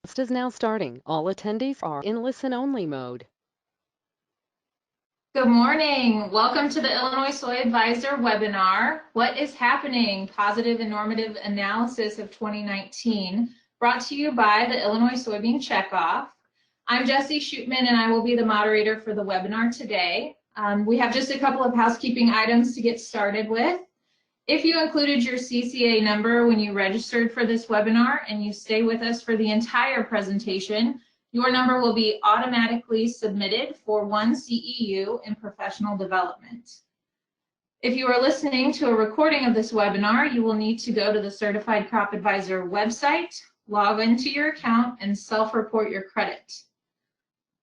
Is now starting. All attendees are in listen-only mode. Good morning. Welcome to the Illinois Soy Advisor webinar, What is Happening? Positive and Normative Analysis of 2019, brought to you by the Illinois Soybean Checkoff. I'm Jessie Shootman, and I will be the moderator for the webinar today. We have just a couple of housekeeping items to get started with. If you included your CCA number when you registered for this webinar and you stay with us for the entire presentation, your number will be automatically submitted for 1 CEU in professional development. If you are listening to a recording of this webinar, you will need to go to the Certified Crop Advisor website, log into your account, and self-report your credit.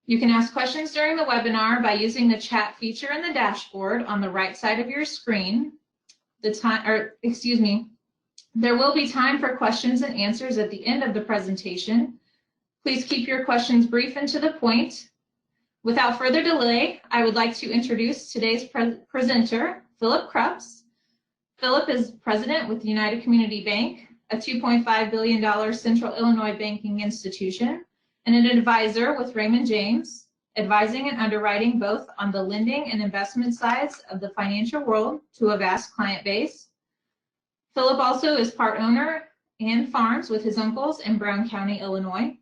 You can ask questions during the webinar by using the chat feature in the dashboard on the right side of your screen. There will be time for questions and answers at the end of the presentation. Please keep your questions brief and to the point. Without further delay, I would like to introduce today's presenter, Phillip Krebs. Phillip is president with United Community Bank, a $2.5 billion Central Illinois banking institution, and an advisor with Raymond James, advising and underwriting both on the lending and investment sides of the financial world to a vast client base. Phillip also is part owner and farms with his uncles in Brown County, Illinois.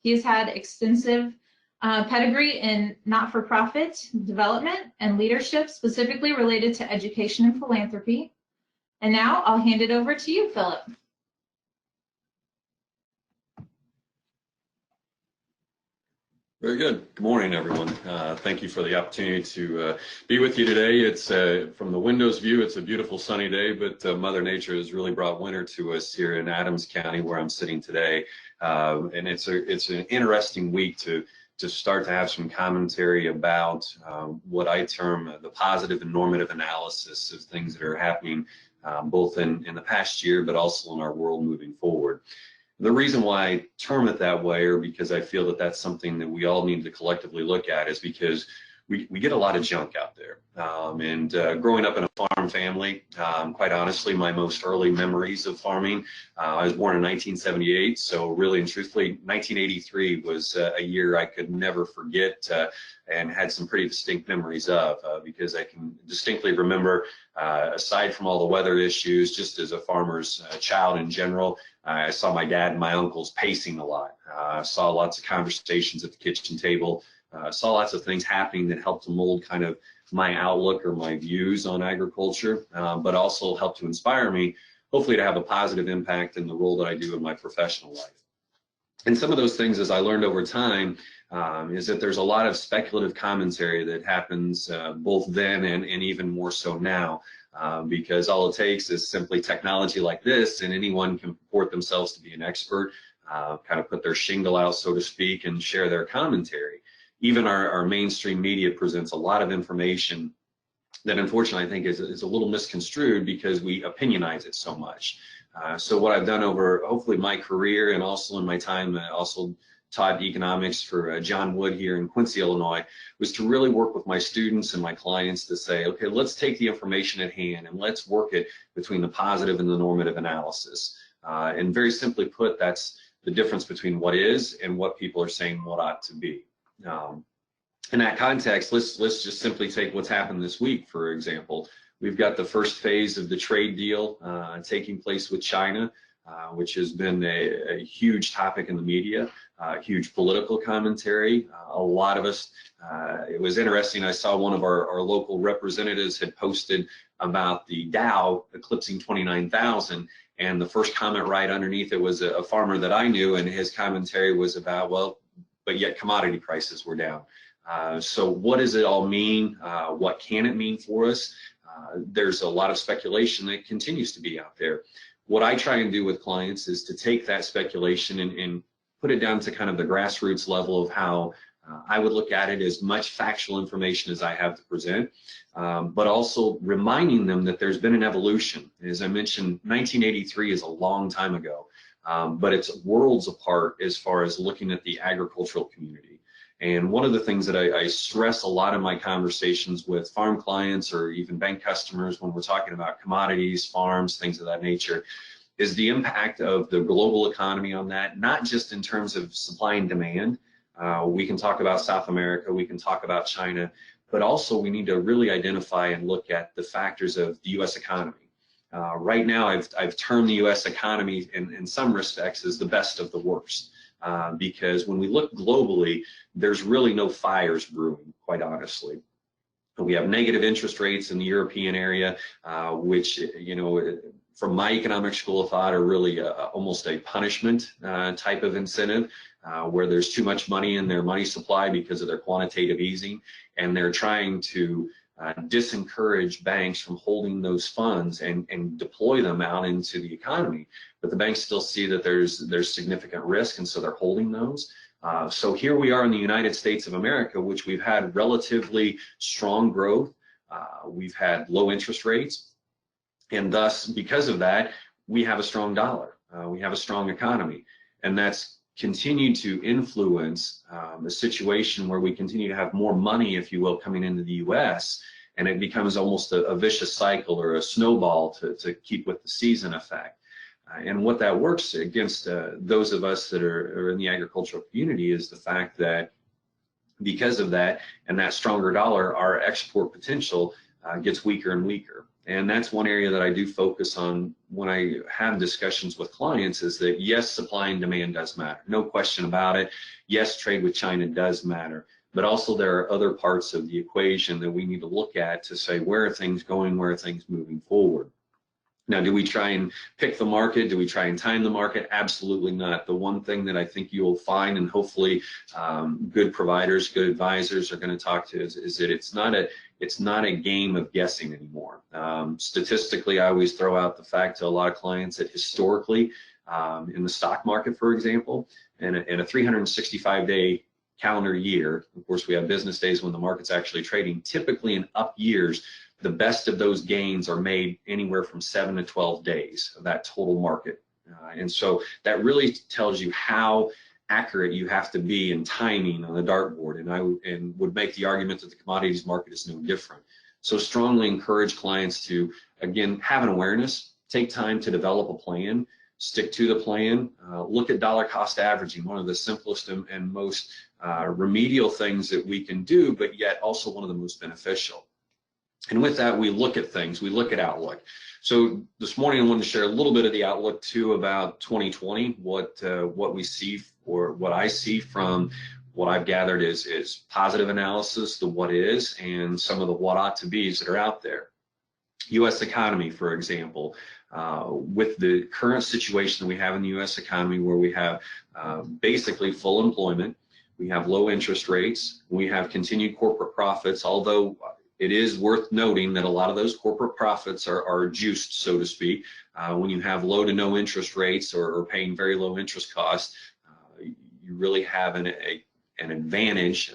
He has had extensive pedigree in not-for-profit development and leadership, specifically related to education and philanthropy. And now I'll hand it over to you, Phillip. Very good. Good morning, everyone. Thank you for the opportunity to be with you today. It's from the windows view, it's a beautiful sunny day, but Mother Nature has really brought winter to us here in Adams County, where I'm sitting today. And it's an interesting week to start to have some commentary about what I term the positive and normative analysis of things that are happening both in the past year, but also in our world moving forward. The reason why I term it that way, or because I feel that that's something that we all need to collectively look at, is because we get a lot of junk out there. Growing up in a farm family, quite honestly, my most early memories of farming, I was born in 1978, so really and truthfully, 1983 was a year I could never forget and had some pretty distinct memories of, because I can distinctly remember, aside from all the weather issues, just as a farmer's child in general, I saw my dad and my uncles pacing a lot. I saw lots of conversations at the kitchen table. Saw lots of things happening that helped to mold kind of my outlook or my views on agriculture, but also helped to inspire me, hopefully to have a positive impact in the role that I do in my professional life. And some of those things, as I learned over time, is that there's a lot of speculative commentary that happens both then and even more so now. Because all it takes is simply technology like this, and anyone can purport themselves to be an expert, kind of put their shingle out, so to speak, and share their commentary. Even our mainstream media presents a lot of information that unfortunately I think is a little misconstrued because we opinionize it so much. So what I've done over hopefully my career, and also in my time also taught economics for John Wood here in Quincy, Illinois, was to really work with my students and my clients to say, okay, let's take the information at hand and let's work it between the positive and the normative analysis. And very simply put, that's the difference between what is and what people are saying what ought to be. In that context, let's just simply take what's happened this week, for example. We've got the first phase of the trade deal taking place with China, which has been a huge topic in the media, huge political commentary. A lot of us, it was interesting, I saw one of our local representatives had posted about the Dow eclipsing 29,000, and the first comment right underneath it was a farmer that I knew, and his commentary was about, well, but yet commodity prices were down. So what does it all mean? What can it mean for us? There's a lot of speculation that continues to be out there. What I try and do with clients is to take that speculation and put it down to kind of the grassroots level of how I would look at it, as much factual information as I have to present, but also reminding them that there's been an evolution. As I mentioned, 1983 is a long time ago, but it's worlds apart as far as looking at the agricultural community. And one of the things that I stress a lot in my conversations with farm clients or even bank customers when we're talking about commodities, farms, things of that nature, is the impact of the global economy on that, not just in terms of supply and demand. We can talk about South America, we can talk about China, but also we need to really identify and look at the factors of the U.S. economy. Right now, I've termed the U.S. economy in some respects as the best of the worst, because when we look globally, there's really no fires brewing, quite honestly. We have negative interest rates in the European area, which, you know, from my economic school of thought are really almost a punishment type of incentive, where there's too much money in their money supply because of their quantitative easing, and they're trying to disencourage banks from holding those funds and deploy them out into the economy. But the banks still see that there's significant risk, and so they're holding those. So here we are in the United States of America, which we've had relatively strong growth. We've had low interest rates, and thus, because of that, we have a strong dollar. We have a strong economy, and that's continued to influence the situation where we continue to have more money, if you will, coming into the U.S., and it becomes almost a vicious cycle or a snowball to keep with the season effect. And what that works against those of us that are in the agricultural community is the fact that because of that and that stronger dollar, our export potential gets weaker and weaker. And that's one area that I do focus on when I have discussions with clients, is that yes, supply and demand does matter. No question about it. Yes, trade with China does matter. But also there are other parts of the equation that we need to look at to say, where are things going, where are things moving forward? Now, do we try and pick the market? Do we try and time the market? Absolutely not. The one thing that I think you'll find, and hopefully good providers, good advisors are going to talk to, is that it's not a game of guessing anymore. Statistically, I always throw out the fact to a lot of clients that historically, in the stock market, for example, in a 365-day calendar year, of course, we have business days when the market's actually trading. Typically, in up years, the best of those gains are made anywhere from 7 to 12 days of that total market. And so that really tells you how accurate you have to be in timing on the dartboard. And I would make the argument that the commodities market is no different. So strongly encourage clients to, again, have an awareness, take time to develop a plan, stick to the plan, look at dollar cost averaging, one of the simplest and most remedial things that we can do, but yet also one of the most beneficial. And with that, we look at things, we look at outlook. So this morning, I wanted to share a little bit of the outlook too about 2020, what we see, or what I see from what I've gathered is positive analysis, the what is, and some of the what ought to be's that are out there. U.S. economy, for example, with the current situation that we have in the U.S. economy, where we have basically full employment, we have low interest rates, we have continued corporate profits, although it is worth noting that a lot of those corporate profits are juiced, so to speak. When you have low to no interest rates or paying very low interest costs, you really have an advantage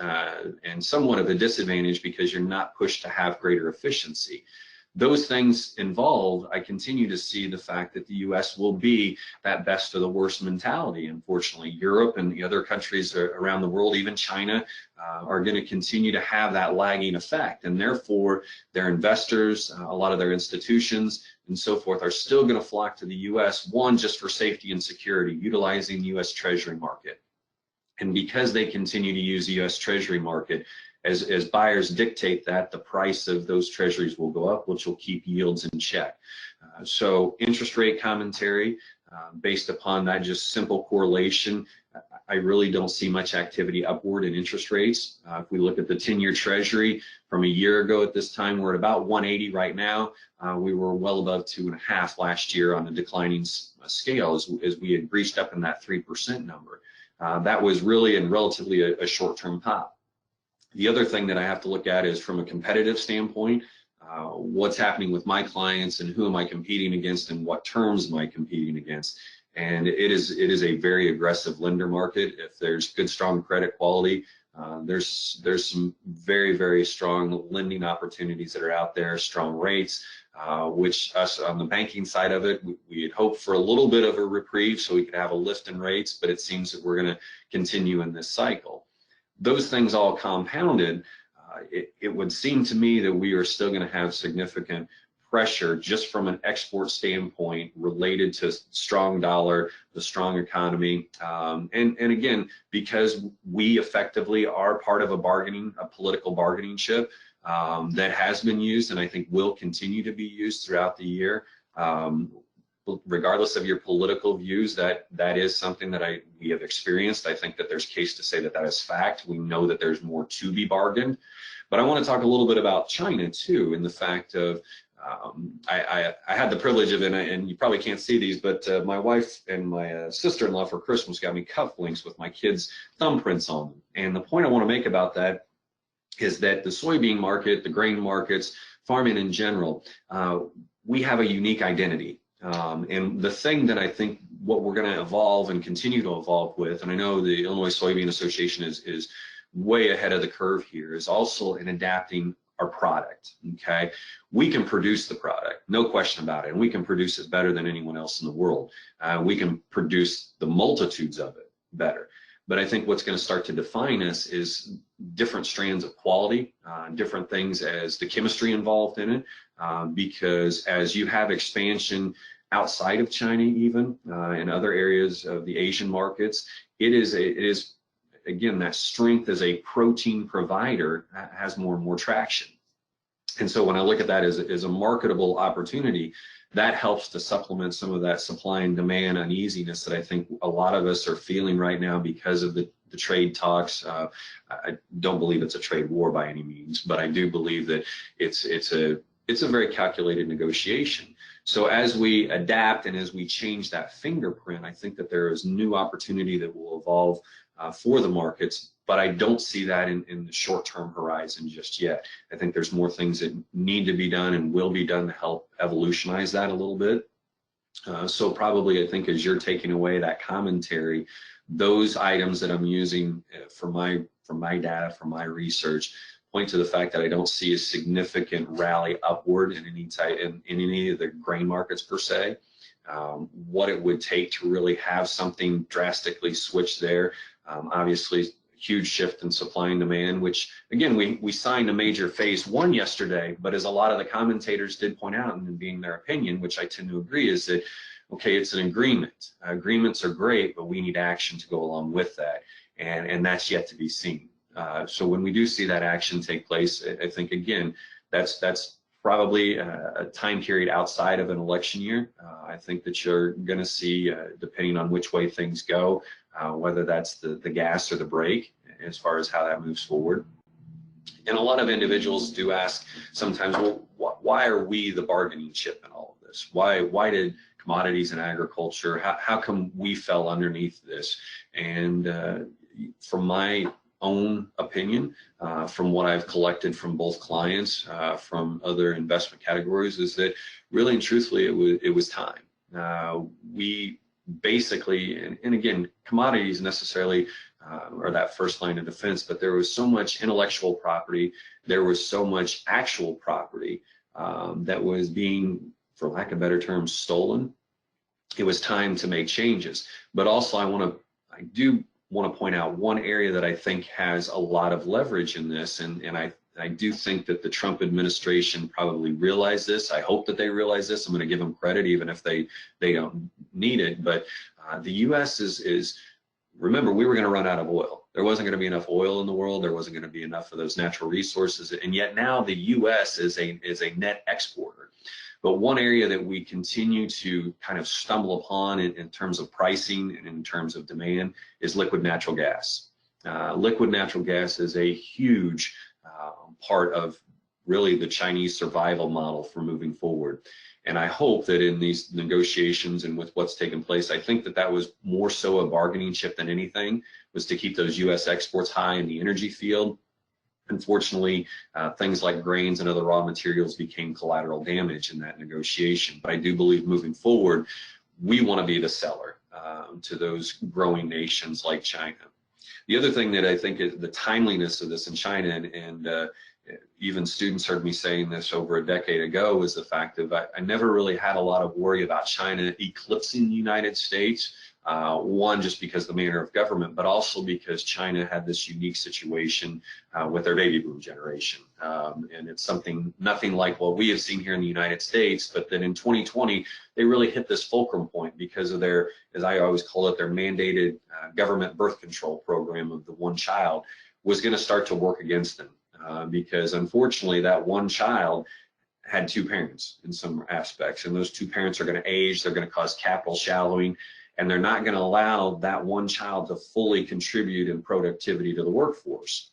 and somewhat of a disadvantage because you're not pushed to have greater efficiency. Those things involved, I continue to see the fact that the U.S. will be that best of the worst mentality. Unfortunately, Europe and the other countries around the world, even China, are going to continue to have that lagging effect. And therefore, their investors, a lot of their institutions, and so forth, are still going to flock to the U.S., one, just for safety and security, utilizing the U.S. Treasury market. And because they continue to use the U.S. Treasury market, as buyers dictate that, the price of those treasuries will go up, which will keep yields in check. So interest rate commentary, based upon that just simple correlation, I really don't see much activity upward in interest rates. If we look at the 10-year treasury from a year ago at this time, we're at about 180 right now. We were well above 2.5 last year on a declining scale as we had reached up in that 3% number. That was really and relatively a short-term pop. The other thing that I have to look at is from a competitive standpoint, what's happening with my clients and who am I competing against and what terms am I competing against. And it is a very aggressive lender market. If there's good, strong credit quality, there's some very, very strong lending opportunities that are out there, strong rates, which us on the banking side of it, we had hoped for a little bit of a reprieve so we could have a lift in rates, but it seems that we're going to continue in this cycle. Those things all compounded, it would seem to me that we are still going to have significant pressure just from an export standpoint related to strong dollar, the strong economy. And again, because we effectively are part of a political bargaining chip that has been used and I think will continue to be used throughout the year. Regardless of your political views, that is something that we have experienced. I think that there's case to say that that is fact. We know that there's more to be bargained. But I want to talk a little bit about China too, and the fact of I had the privilege of, and you probably can't see these, but my wife and my sister-in-law for Christmas got me cufflinks with my kids' thumbprints on them. And the point I want to make about that is that the soybean market, the grain markets, farming in general, we have a unique identity. And the thing that I think what we're going to evolve and continue to evolve with, and I know the Illinois Soybean Association is way ahead of the curve here, is also in adapting our product. Okay, we can produce the product, no question about it, and we can produce it better than anyone else in the world. We can produce the multitudes of it better. But I think what's going to start to define us is different strands of quality, different things as the chemistry involved in it, because as you have expansion outside of China, even in other areas of the Asian markets, it is again, that strength as a protein provider has more and more traction. And so when I look at that as a marketable opportunity, that helps to supplement some of that supply and demand uneasiness that I think a lot of us are feeling right now because of the trade talks. I don't believe it's a trade war by any means, but I do believe that it's a very calculated negotiation. So as we adapt and as we change that fingerprint, I think that there is new opportunity that will evolve for the markets, but I don't see that in the short-term horizon just yet. I think there's more things that need to be done and will be done to help evolutionize that a little bit. So probably I think as you're taking away that commentary, those items that I'm using from my data, from my research, point to the fact that I don't see a significant rally upward in any of the grain markets per se. What it would take to really have something drastically switch there. Obviously, huge shift in supply and demand, which again, we signed a major phase one yesterday, but as a lot of the commentators did point out, and being their opinion, which I tend to agree, is that, okay, it's an agreement. Agreements are great, but we need action to go along with that. And that's yet to be seen. So when we do see that action take place, I think, again, that's probably a time period outside of an election year. I think that you're going to see, depending on which way things go, whether that's the gas or the brake, as far as how that moves forward. And a lot of individuals do ask sometimes, well, why are we the bargaining chip in all of this? Why did commodities and agriculture, how come we fell underneath this? And from my own opinion, from what I've collected from both clients, from other investment categories, is that really and truthfully, it was time. We basically, and again, commodities necessarily are that first line of defense, but there was so much intellectual property, there was so much actual property that was being, for lack of better terms, stolen. It was time to make changes. But also I do want to point out one area that I think has a lot of leverage in this, and I do think that the Trump administration probably realized this. I hope that they realize this. I'm going to give them credit, even if they don't need it. But the U.S. is, remember, we were going to run out of oil. There wasn't going to be enough oil in the world. There wasn't going to be enough of those natural resources. And yet now the U.S. is a net exporter. But one area that we continue to kind of stumble upon in terms of pricing and in terms of demand is liquid natural gas. Liquid natural gas is a huge part of really the Chinese survival model for moving forward. And I hope that in these negotiations and with what's taken place, I think that was more so a bargaining chip than anything, was to keep those U.S. exports high in the energy field. Unfortunately, things like grains and other raw materials became collateral damage in that negotiation. But I do believe moving forward, we want to be the seller to those growing nations like China. The other thing that I think is the timeliness of this in China, and even students heard me saying this over a decade ago, is the fact that I never really had a lot of worry about China eclipsing the United States One, just because the manner of government, but also because China had this unique situation with their baby boom generation. And it's nothing like what we have seen here in the United States, but then in 2020, they really hit this fulcrum point because of their, as I always call it, their mandated government birth control program of the one child was going to start to work against them. Because unfortunately, that one child had two parents in some aspects, and those two parents are going to age, they're going to cause capital shallowing, and they're not going to allow that one child to fully contribute in productivity to the workforce.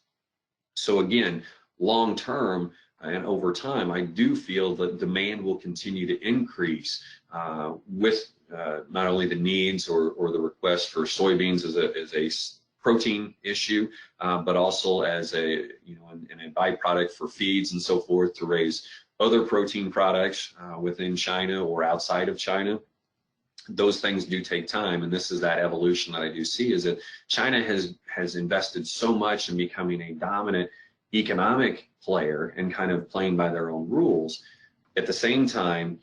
So again, long term and over time, I do feel that demand will continue to increase with not only the needs or the request for soybeans as a protein issue, but also as a, in a byproduct for feeds and so forth to raise other protein products within China or outside of China. Those things do take time, and this is that evolution that I do see, is that China has invested so much in becoming a dominant economic player and kind of playing by their own rules. At the same time,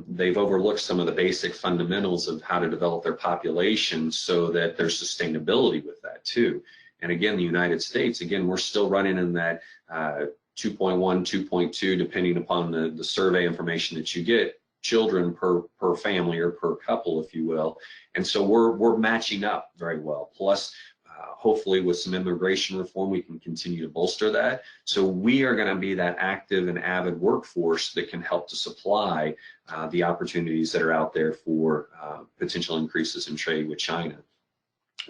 they've overlooked some of the basic fundamentals of how to develop their population so that there's sustainability with that too. And again, the United States, again, we're still running in that 2.1, 2.2, depending upon the survey information that you get, children per family or per couple, if you will. And so we're matching up very well. Plus, hopefully with some immigration reform, we can continue to bolster that. So we are going to be that active and avid workforce that can help to supply the opportunities that are out there for potential increases in trade with China,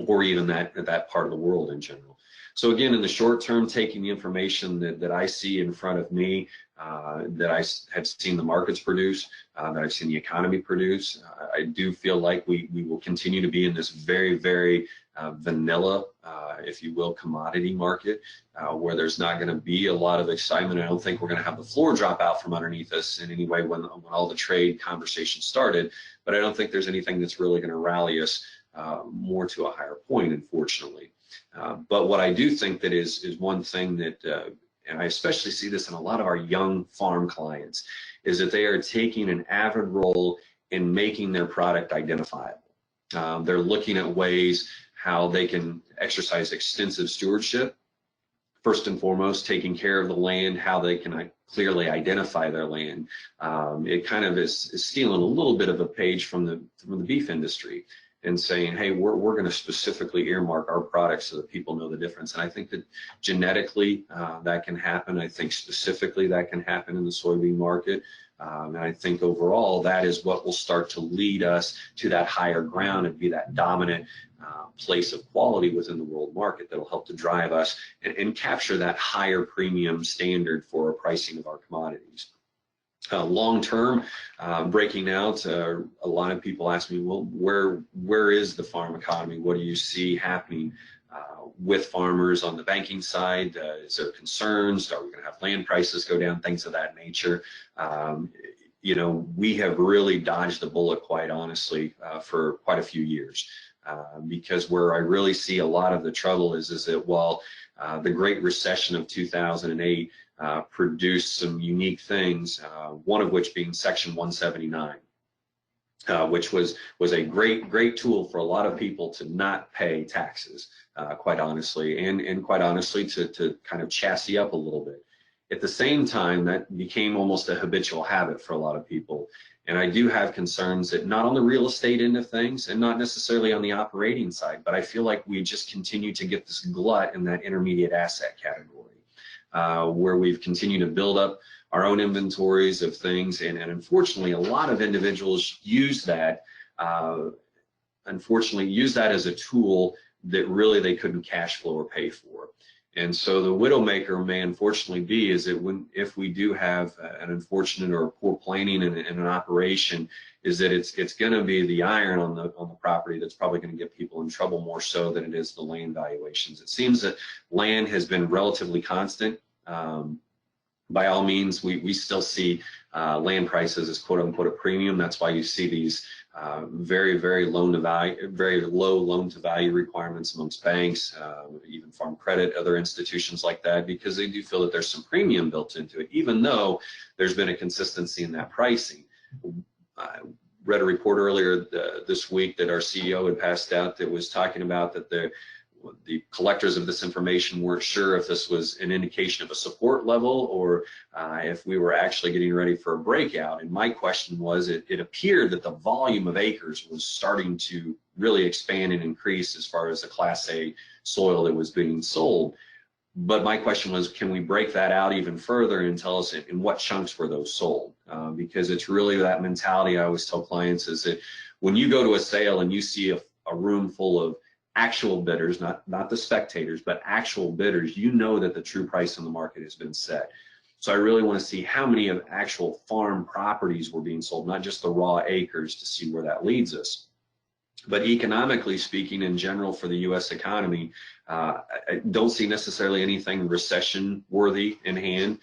or even that part of the world in general. So again, in the short term, taking the information that I see in front of me, that I have seen the markets produce, that I've seen the economy produce, I do feel like we will continue to be in this very, very vanilla, if you will, commodity market, where there's not going to be a lot of excitement. I don't think we're going to have the floor drop out from underneath us in any way when all the trade conversation started, but I don't think there's anything that's really going to rally us more to a higher point, unfortunately. But what I do think that is one thing that, and I especially see this in a lot of our young farm clients, is that they are taking an avid role in making their product identifiable. They're looking at ways how they can exercise extensive stewardship. First and foremost, taking care of the land, how they can clearly identify their land. It kind of is stealing a little bit of a page from the beef industry and saying, hey, we're going to specifically earmark our products so that people know the difference. And I think that genetically that can happen. I think specifically that can happen in the soybean market. And I think overall that is what will start to lead us to that higher ground and be that dominant place of quality within the world market that will help to drive us and capture that higher premium standard for pricing of our commodities. Long term, breaking out, a lot of people ask me, well, where is the farm economy? What do you see happening with farmers on the banking side? Is there concerns? Are we going to have land prices go down? Things of that nature. We have really dodged the bullet, quite honestly, for quite a few years. Because where I really see a lot of the trouble is that while the Great Recession of 2008 produced some unique things, one of which being Section 179, which was a great tool for a lot of people to not pay taxes, quite honestly, and quite honestly to kind of chassis up a little bit. At the same time, that became almost a habitual habit for a lot of people. And I do have concerns that not on the real estate end of things and not necessarily on the operating side, but I feel like we just continue to get this glut in that intermediate asset category, where we've continued to build up our own inventories of things. And unfortunately, a lot of individuals use that, as a tool that really they couldn't cash flow or pay for. And so the widowmaker may unfortunately be is that if we do have an unfortunate or poor planning in an operation, is that it's going to be the iron on the property that's probably going to get people in trouble more so than it is the land valuations. It seems that land has been relatively constant. By all means, we still see land prices as quote unquote a premium. That's why you see these very low loan to value requirements amongst banks, even farm credit, other institutions like that, because they do feel that there's some premium built into it, even though there's been a consistency in that pricing. read a report earlier this week that our CEO had passed out that was talking about that the collectors of this information weren't sure if this was an indication of a support level or if we were actually getting ready for a breakout. And my question was, it appeared that the volume of acres was starting to really expand and increase as far as the Class A soil that was being sold. But my question was, can we break that out even further and tell us in what chunks were those sold? Because it's really that mentality I always tell clients is that when you go to a sale and you see a room full of actual bidders, not the spectators, but actual bidders, you know that the true price in the market has been set. So I really want to see how many of actual farm properties were being sold, not just the raw acres, to see where that leads us. But economically speaking, in general, for the U.S. economy, I don't see necessarily anything recession-worthy in hand.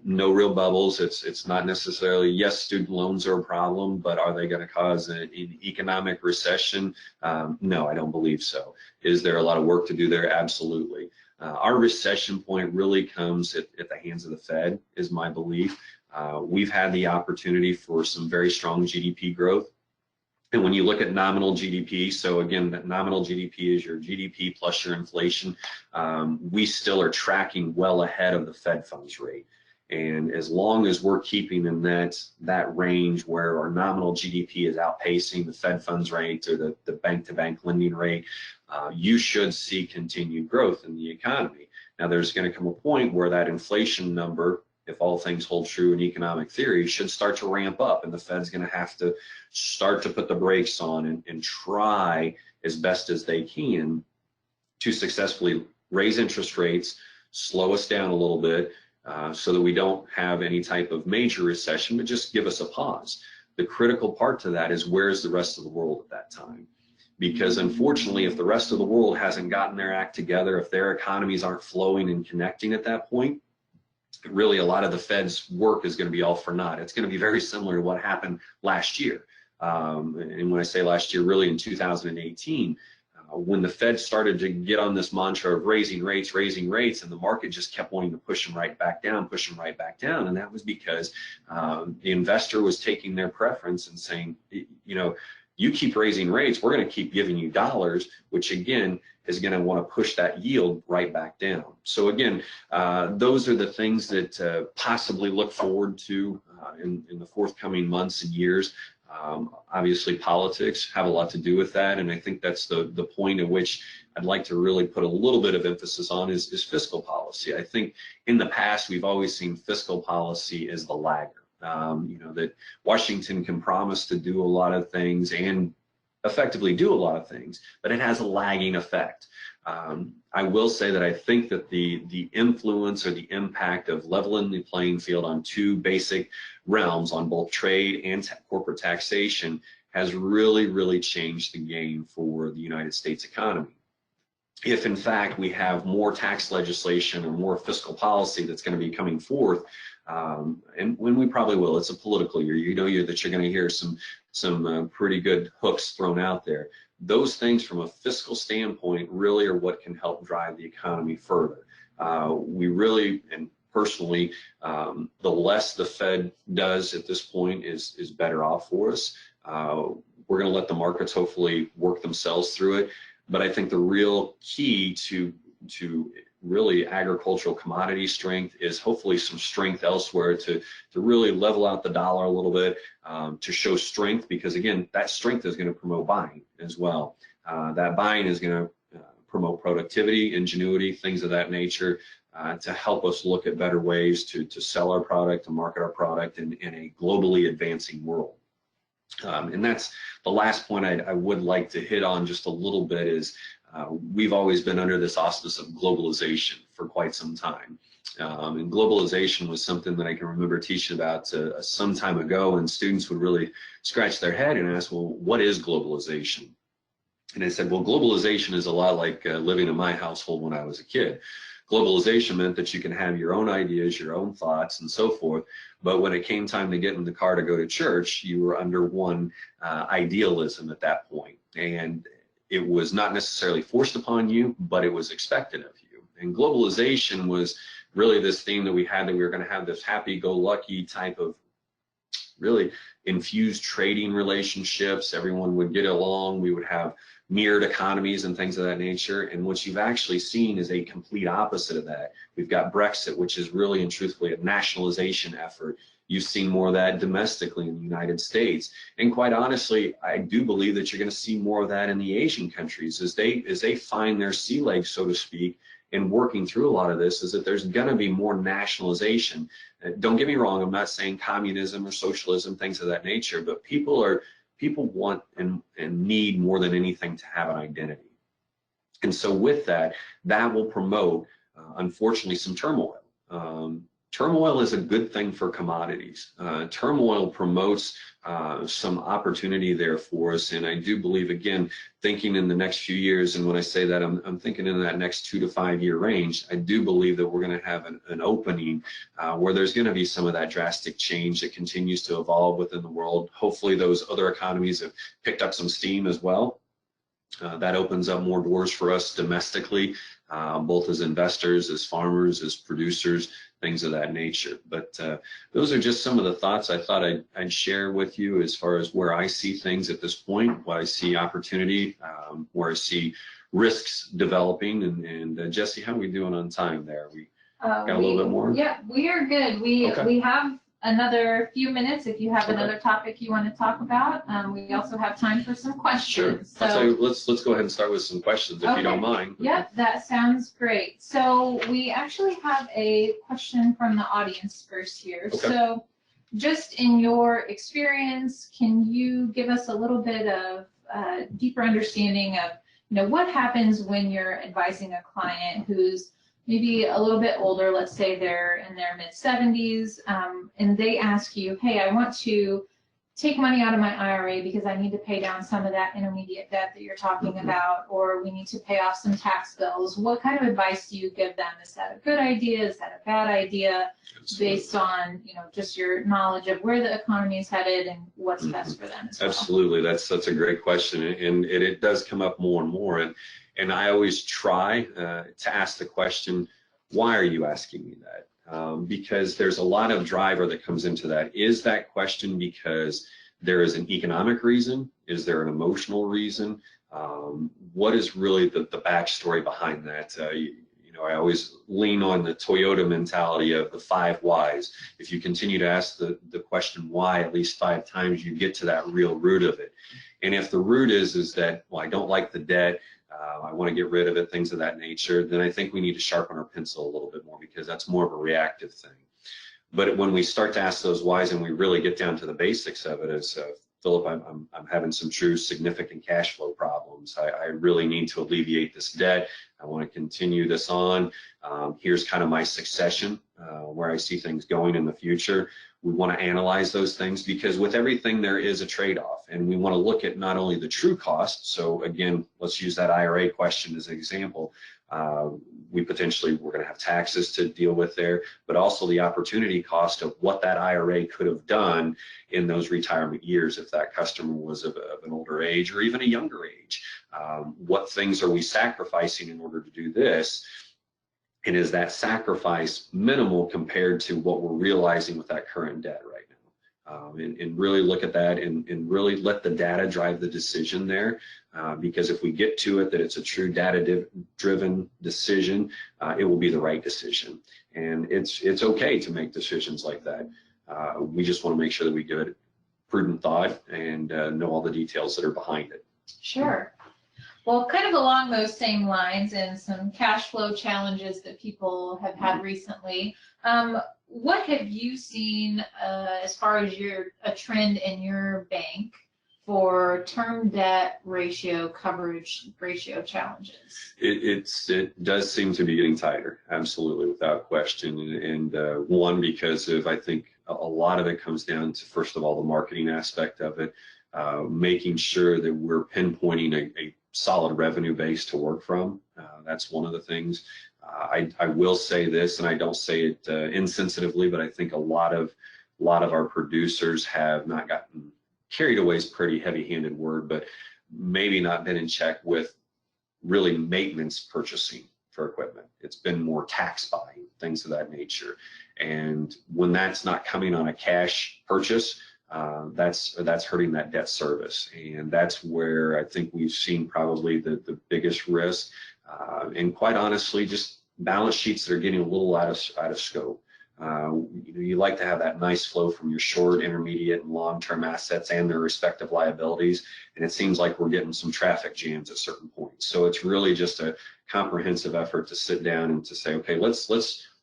No real bubbles. It's not necessarily, yes, student loans are a problem, but are they going to cause an economic recession? No, I don't believe so. Is there a lot of work to do there? Absolutely. Our recession point really comes at the hands of the Fed, is my belief. We've had the opportunity for some very strong GDP growth. And when you look at nominal GDP, so again, that nominal GDP is your GDP plus your inflation, we still are tracking well ahead of the Fed funds rate. And as long as we're keeping in that range where our nominal GDP is outpacing the Fed funds rate or the bank-to-bank lending rate, you should see continued growth in the economy. Now, there's going to come a point where that inflation number, if all things hold true in economic theory, should start to ramp up, and the Fed's going to have to start to put the brakes on and try as best as they can to successfully raise interest rates, slow us down a little bit so that we don't have any type of major recession, but just give us a pause. The critical part to that is, where's the rest of the world at that time? Because unfortunately, if the rest of the world hasn't gotten their act together, if their economies aren't flowing and connecting at that point, really a lot of the Fed's work is going to be all for naught. It's going to be very similar to what happened last year. And when I say last year, really in 2018, when the Fed started to get on this mantra of raising rates, and the market just kept wanting to push them right back down, And that was because the investor was taking their preference and saying, you keep raising rates, we're going to keep giving you dollars, which again is going to want to push that yield right back down. So again, those are the things that possibly look forward to in the forthcoming months and years. Obviously, politics have a lot to do with that, and I think that's the point at which I'd like to really put a little bit of emphasis on is fiscal policy. I think in the past we've always seen fiscal policy as the lagger. That Washington can promise to do a lot of things and effectively do a lot of things, but it has a lagging effect. I will say that I think that the influence or the impact of leveling the playing field on two basic realms, on both trade and corporate taxation, has really, really changed the game for the United States economy. If in fact we have more tax legislation or more fiscal policy that's going to be coming forth, and when we probably will, it's a political year, that you're going to hear some pretty good hooks thrown out there. Those things from a fiscal standpoint really are what can help drive the economy further. We really, and personally, the less the Fed does at this point is better off for us. We're going to let the markets hopefully work themselves through it. But I think the real key to really agricultural commodity strength is hopefully some strength elsewhere to really level out the dollar a little bit, to show strength, because again, that strength is going to promote buying as well. That buying is going to promote productivity, ingenuity, things of that nature, to help us look at better ways to sell our product, to market our product in a globally advancing world. And that's the last point I would like to hit on just a little bit is we've always been under this auspice of globalization for quite some time. And globalization was something that I can remember teaching about some time ago, and students would really scratch their head and ask, well, what is globalization? And I said, well, globalization is a lot like living in my household when I was a kid. Globalization meant that you can have your own ideas, your own thoughts, and so forth. But when it came time to get in the car to go to church, you were under one idealism at that point. And it was not necessarily forced upon you, but it was expected of you. And globalization was really this theme that we had, that we were going to have this happy-go-lucky type of really infused trading relationships. Everyone would get along. We would have mirrored economies and things of that nature. And what you've actually seen is a complete opposite of that. We've got Brexit, which is really and truthfully a nationalization effort. You've seen more of that domestically in the United States. And quite honestly, I do believe that you're going to see more of that in the Asian countries as they find their sea legs, so to speak, in working through a lot of this, is that there's going to be more nationalization. Don't get me wrong, I'm not saying communism or socialism, things of that nature, but people want and need more than anything to have an identity. And so with that, that will promote, unfortunately, some turmoil. Turmoil is a good thing for commodities. Turmoil promotes some opportunity there for us, and I do believe, again, thinking in the next few years, and when I say that, I'm thinking in that next 2 to 5 year range, I do believe that we're going to have an opening where there's going to be some of that drastic change that continues to evolve within the world. Hopefully those other economies have picked up some steam as well. That opens up more doors for us domestically, both as investors, as farmers, as producers, things of that nature. But those are just some of the thoughts I thought I'd share with you as far as where I see things at this point, what I see opportunity, where I see risks developing. And Jesse, how are we doing on time there? We got a little bit more? Yeah, we are good. We have another few minutes if you have another topic you want to talk about. We also have time for some questions. Sure. So let's go ahead and start with some questions if you don't mind. Yep, that sounds great. So we actually have a question from the audience first here. Okay. So just in your experience, can you give us a little bit of deeper understanding of what happens when you're advising a client who's maybe a little bit older, let's say they're in their mid-70s, and they ask you, hey, I want to take money out of my IRA because I need to pay down some of that intermediate debt that you're talking about, or we need to pay off some tax bills. What kind of advice do you give them? Is that a good idea? Is that a bad idea? Absolutely. Based on just your knowledge of where the economy is headed and what's best for them as well? Absolutely, that's a great question, and it does come up more and more. And I always try to ask the question, why are you asking me that? Because there's a lot of driver that comes into that. Is that question because there is an economic reason? Is there an emotional reason? What is really the backstory behind that? I always lean on the Toyota mentality of the 5 whys. If you continue to ask the question why at least 5 times, you get to that real root of it. And if the root is that, well, I don't like the debt, I want to get rid of it, things of that nature, then I think we need to sharpen our pencil a little bit more, because that's more of a reactive thing. But when we start to ask those whys and we really get down to the basics of it, as Philip, I'm having some true significant cash flow problems. I really need to alleviate this debt. I want to continue this on. Here's kind of my succession, where I see things going in the future. We want to analyze those things, because with everything there is a trade-off, and we want to look at not only the true cost. So again, let's use that IRA question as an example. We're going to have taxes to deal with there, but also the opportunity cost of what that IRA could have done in those retirement years if that customer was of an older age or even a younger age. What things are we sacrificing in order to do this? And is that sacrifice minimal compared to what we're realizing with that current debt right now? And really look at that and really let the data drive the decision there. Because if we get to it that it's a true data-driven decision, it will be the right decision. And it's okay to make decisions like that. We just want to make sure that we give it prudent thought and know all the details that are behind it. Sure. Well, kind of along those same lines and some cash flow challenges that people have had recently, what have you seen as far as a trend in your bank for term debt ratio, coverage ratio challenges? It does seem to be getting tighter, absolutely, without question. And one, because of, I think a lot of it comes down to, first of all, the marketing aspect of it, making sure that we're pinpointing a solid revenue base to work from. That's one of the things. I will say this, and I don't say it insensitively, but I think a lot of our producers have not gotten carried away, is a pretty heavy-handed word, but maybe not been in check with really maintenance purchasing for equipment. It's been more tax buying, things of that nature. And when that's not coming on a cash purchase, that's hurting that debt service, and that's where I think we've seen probably the biggest risk, and quite honestly, just balance sheets that are getting a little out of scope. You like to have that nice flow from your short, intermediate, and long-term assets and their respective liabilities, and it seems like we're getting some traffic jams at certain points. So it's really just a comprehensive effort to sit down and to say, okay, let's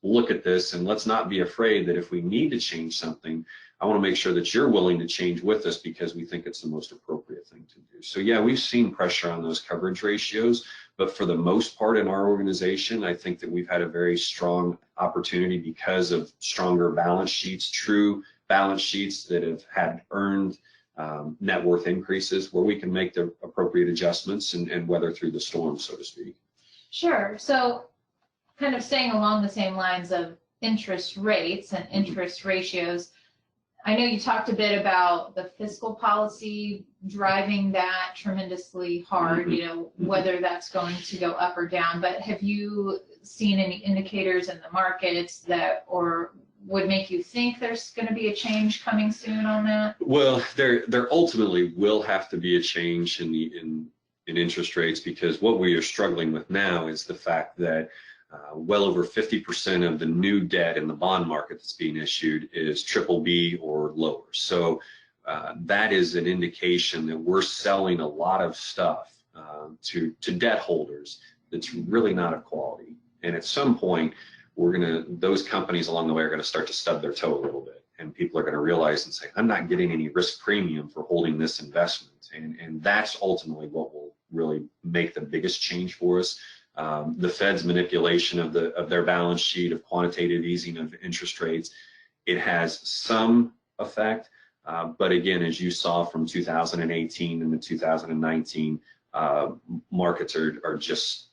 look at this, and let's not be afraid that if we need to change something, I want to make sure that you're willing to change with us because we think it's the most appropriate thing to do. So yeah, we've seen pressure on those coverage ratios, but for the most part in our organization, I think that we've had a very strong opportunity because of stronger balance sheets, true balance sheets that have had earned net worth increases where we can make the appropriate adjustments and weather through the storm, so to speak. Sure. So kind of staying along the same lines of interest rates and interest ratios, I know you talked a bit about the fiscal policy driving that tremendously hard, you know, whether that's going to go up or down, but have you seen any indicators in the markets that or would make you think there's going to be a change coming soon on that? Well, there ultimately will have to be a change in interest rates, because what we are struggling with now is the fact that well over 50% of the new debt in the bond market that's being issued is BBB or lower. So that is an indication that we're selling a lot of stuff to debt holders that's really not of quality. And at some point, those companies along the way are going to start to stub their toe a little bit, and people are going to realize and say, I'm not getting any risk premium for holding this investment. And that's ultimately what will really make the biggest change for us. The Fed's manipulation of their balance sheet, of quantitative easing of interest rates, it has some effect, but again, as you saw from 2018 into 2019, markets are just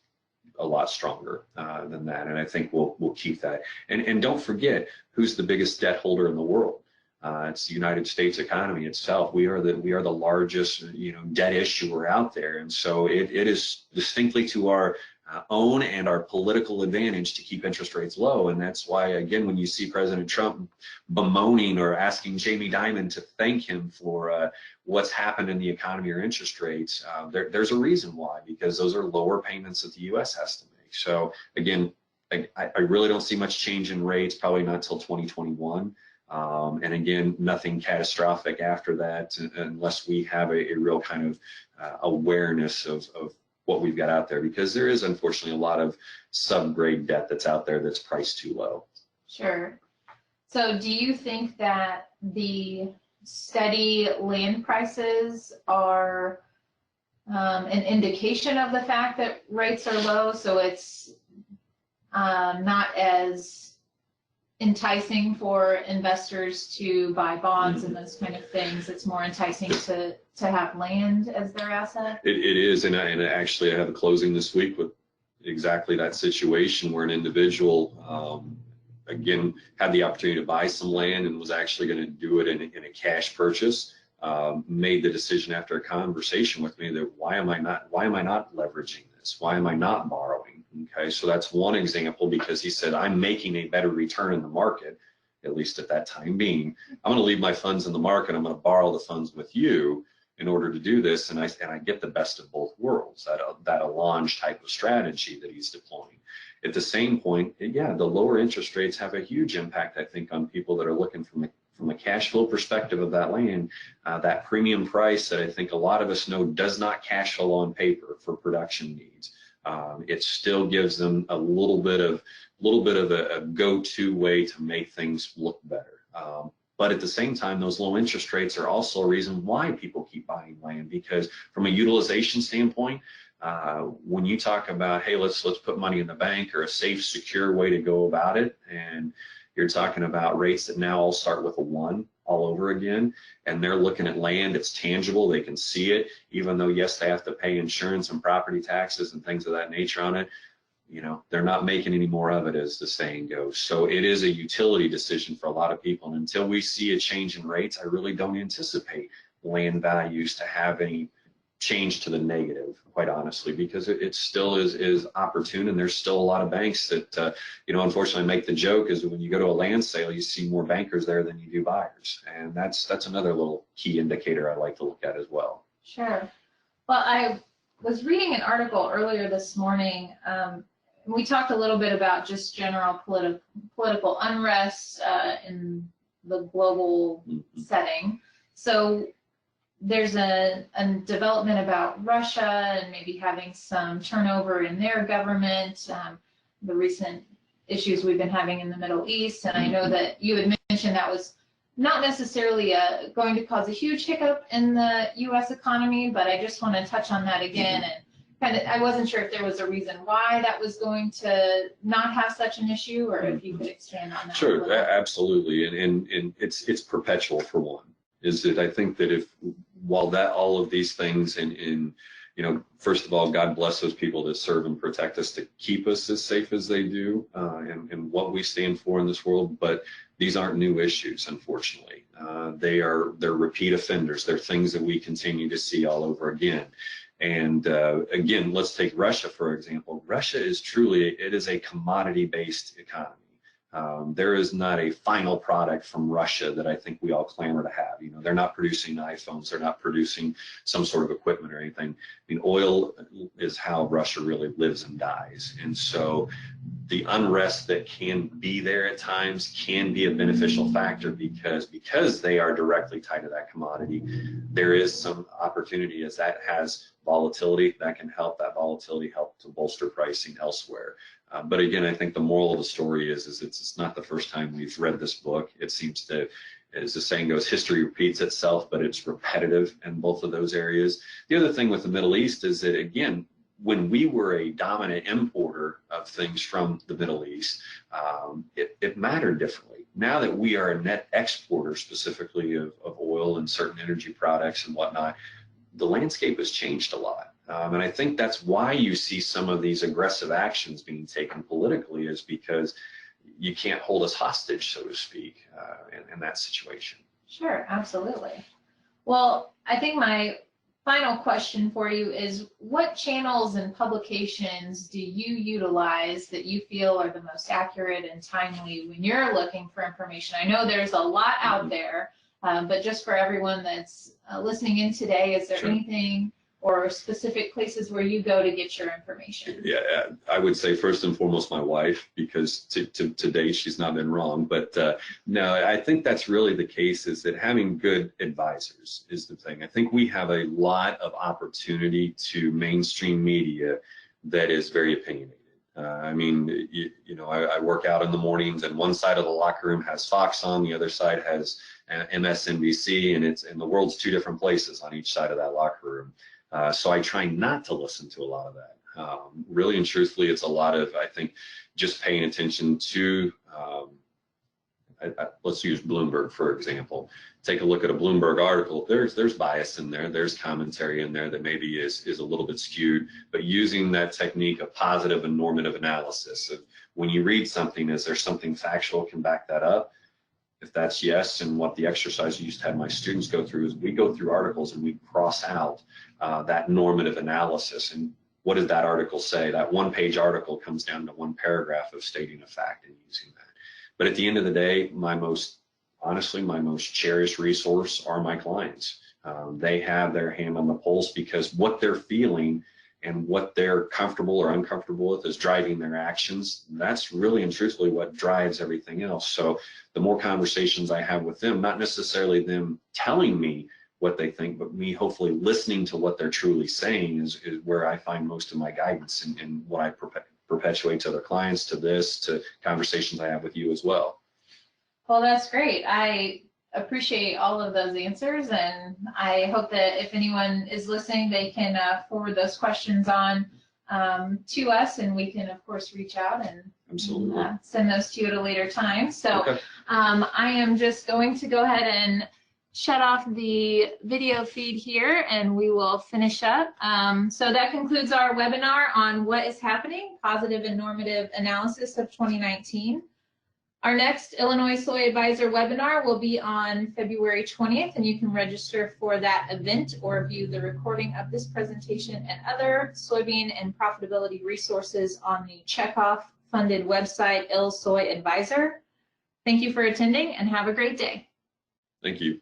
a lot stronger than that, and I think we'll keep that. And don't forget, who's the biggest debt holder in the world? It's the United States economy itself. We are the largest, debt issuer out there, and so it is distinctly to our own and our political advantage to keep interest rates low. And that's why, again, when you see President Trump bemoaning or asking Jamie Dimon to thank him for what's happened in the economy or interest rates, there's a reason why, because those are lower payments that the U.S. has to make. So again, I really don't see much change in rates, probably not till 2021. And again, nothing catastrophic after that, unless we have a real kind of awareness of what we've got out there, because there is unfortunately a lot of subgrade debt that's out there that's priced too low. Sure. So do you think that the steady land prices are an indication of the fact that rates are low, so it's not as enticing for investors to buy bonds and those kind of things? It's more enticing to have land as their asset? It is, and actually I have a closing this week with exactly that situation where an individual, again, had the opportunity to buy some land and was actually going to do it in a cash purchase. Made the decision after a conversation with me that why am I not leveraging this? Why am I not borrowing? Okay, so that's one example, because he said, I'm making a better return in the market, at least at that time being. I'm going to leave my funds in the market. I'm going to borrow the funds with you in order to do this, and I get the best of both worlds, that Allonge type of strategy that he's deploying. At the same point, yeah, the lower interest rates have a huge impact, I think, on people that are looking from a cash flow perspective of that land, that premium price that I think a lot of us know does not cash flow on paper for production needs. It still gives them a little bit of a go-to way to make things look better. But at the same time, those low interest rates are also a reason why people keep buying land, because from a utilization standpoint, when you talk about, hey, let's put money in the bank, or a safe, secure way to go about it, and you're talking about rates that now all start with a 1 all over again, and they're looking at land, it's tangible, they can see it, even though, yes, they have to pay insurance and property taxes and things of that nature on it. They're not making any more of it, as the saying goes. So it is a utility decision for a lot of people. And until we see a change in rates, I really don't anticipate land values to have any change to the negative, quite honestly, because it still is opportune, and there's still a lot of banks that, you know, unfortunately make the joke is when you go to a land sale, you see more bankers there than you do buyers, and that's another little key indicator I like to look at as well. Sure. Well, I was reading an article earlier this morning. We talked a little bit about just general political unrest in the global setting. So there's a development about Russia and maybe having some turnover in their government, the recent issues we've been having in the Middle East. And I know that you had mentioned that was not necessarily going to cause a huge hiccup in the U.S. economy, but I just want to touch on that again. And kind of, I wasn't sure if there was a reason why that was going to not have such an issue, or if you could expand on that. Sure, absolutely, and it's perpetual for one. Is that I think that if while that all of these things and you know, first of all, God bless those people that serve and protect us to keep us as safe as they do, and what we stand for in this world. But these aren't new issues, unfortunately. They're repeat offenders. They're things that we continue to see all over again. And again, let's take Russia, for example. Russia is truly, it is a commodity-based economy. There is not a final product from Russia that I think we all clamor to have. You know, they're not producing iPhones, they're not producing some sort of equipment or anything. I mean, oil is how Russia really lives and dies. And so the unrest that can be there at times can be a beneficial factor because they are directly tied to that commodity. There is some opportunity as that has volatility that can help that volatility help to bolster pricing elsewhere. But again, I think the moral of the story is it's not the first time we've read this book. It seems to, as the saying goes, history repeats itself, but it's repetitive in both of those areas. The other thing with the Middle East is that, again, when we were a dominant importer of things from the Middle East, it mattered differently. Now that we are a net exporter specifically of oil and certain energy products and whatnot, the landscape has changed a lot. And I think that's why you see some of these aggressive actions being taken politically, is because you can't hold us hostage, so to speak, in that situation. Sure, absolutely. Well, I think my final question for you is, what channels and publications do you utilize that you feel are the most accurate and timely when you're looking for information? I know there's a lot out there, but just for everyone that's listening in today, is there Sure. anything or specific places where you go to get your information? Yeah, I would say first and foremost my wife, because to date she's not been wrong. But no, I think that's really the case, is that having good advisors is the thing. I think we have a lot of opportunity to mainstream media that is very opinionated. I mean, you know, I work out in the mornings, and one side of the locker room has Fox on, the other side has MSNBC, and the world's two different places on each side of that locker room. So I try not to listen to a lot of that. Really and truthfully, it's a lot of, I think, just paying attention to, let's use Bloomberg, for example. Take a look at a Bloomberg article. There's bias in there. There's commentary in there that maybe is a little bit skewed, but using that technique of positive and normative analysis of when you read something, is there something factual can back that up? If that's yes, and what the exercise I used to have my students go through is we go through articles and we cross out that normative analysis. And what did that article say? That one-page article comes down to one paragraph of stating a fact and using that. But at the end of the day, honestly, my most cherished resource are my clients. They have their hand on the pulse, because what they're feeling and what they're comfortable or uncomfortable with is driving their actions. That's really and truthfully what drives everything else. So the more conversations I have with them, not necessarily them telling me what they think, but me hopefully listening to what they're truly saying is where I find most of my guidance, and what I perpetuate to other clients, to conversations I have with you as well. Well, that's great. I appreciate all of those answers, and I hope that if anyone is listening, they can forward those questions on to us, and we can of course reach out and Absolutely. Send those to you at a later time. So Okay. I am just going to go ahead and shut off the video feed here, and we will finish up. So that concludes our webinar on what is happening, positive and normative analysis of 2019. Our next Illinois Soy Advisor webinar will be on February 20th, and you can register for that event or view the recording of this presentation and other soybean and profitability resources on the checkoff funded website, ILL Soy Advisor. Thank you for attending and have a great day. Thank you.